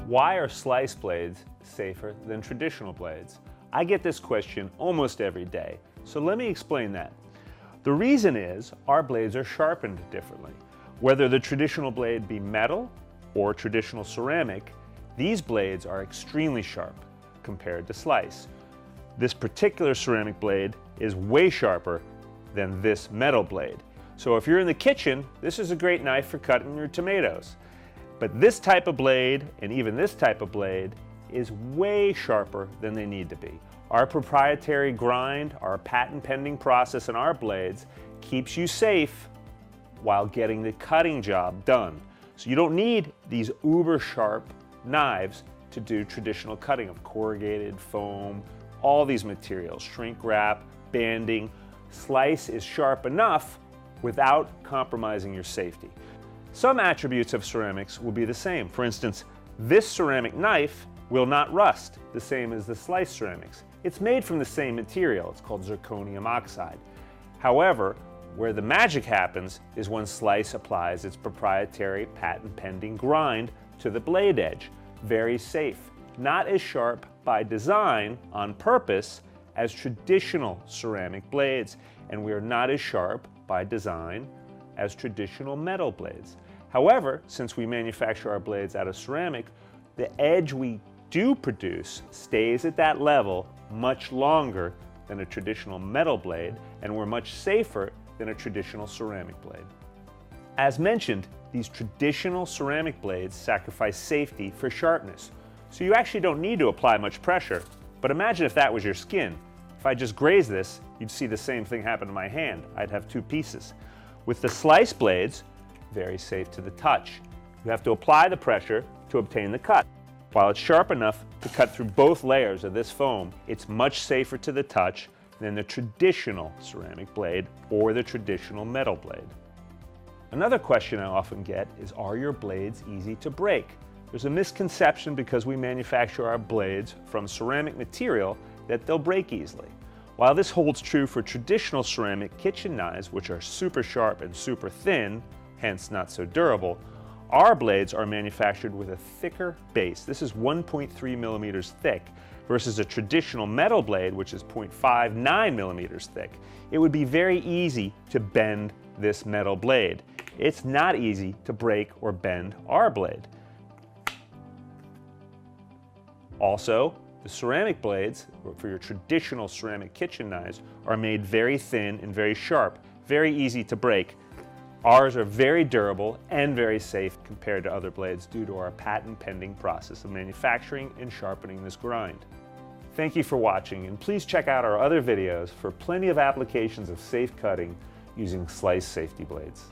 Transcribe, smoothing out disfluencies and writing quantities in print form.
Why are slice blades safer than traditional blades? I get this question almost every day, so let me explain that. The reason is our blades are sharpened differently. Whether the traditional blade be metal or traditional ceramic, these blades are extremely sharp compared to slice. This particular ceramic blade is way sharper than this metal blade. So if you're in the kitchen, this is a great knife for cutting your tomatoes. But this type of blade, and even this type of blade, is way sharper than they need to be. Our proprietary grind, our patent-pending process in our blades keeps you safe while getting the cutting job done. So you don't need these uber sharp knives to do traditional cutting of corrugated, foam, all these materials, shrink wrap, banding. Slice is sharp enough without compromising your safety. Some attributes of ceramics will be the same. For instance, this ceramic knife will not rust, the same as the slice ceramics. It's made from the same material. It's called zirconium oxide. However, where the magic happens is when Slice applies its proprietary patent-pending grind to the blade edge. Very safe. Not as sharp by design on purpose as traditional ceramic blades, and we are not as sharp by design as traditional metal blades. However, since we manufacture our blades out of ceramic, the edge we do produce stays at that level much longer than a traditional metal blade, and we're much safer than a traditional ceramic blade. As mentioned, these traditional ceramic blades sacrifice safety for sharpness, so you actually don't need to apply much pressure. But imagine if that was your skin. If I just grazed this, you'd see the same thing happen to my hand. I'd have two pieces. With the slice blades, very safe to the touch. You have to apply the pressure to obtain the cut. While it's sharp enough to cut through both layers of this foam, it's much safer to the touch than the traditional ceramic blade or the traditional metal blade. Another question I often get is, are your blades easy to break? There's a misconception because we manufacture our blades from ceramic material that they'll break easily. While this holds true for traditional ceramic kitchen knives, which are super sharp and super thin, hence not so durable, our blades are manufactured with a thicker base. This is 1.3 millimeters thick versus a traditional metal blade, which is 0.59 millimeters thick. It would be very easy to bend this metal blade. It's not easy to break or bend our blade. Also, the ceramic blades for your traditional ceramic kitchen knives are made very thin and very sharp, very easy to break. Ours are very durable and very safe compared to other blades due to our patent-pending process of manufacturing and sharpening this grind. Thank you for watching, and please check out our other videos for plenty of applications of safe cutting using Slice safety blades.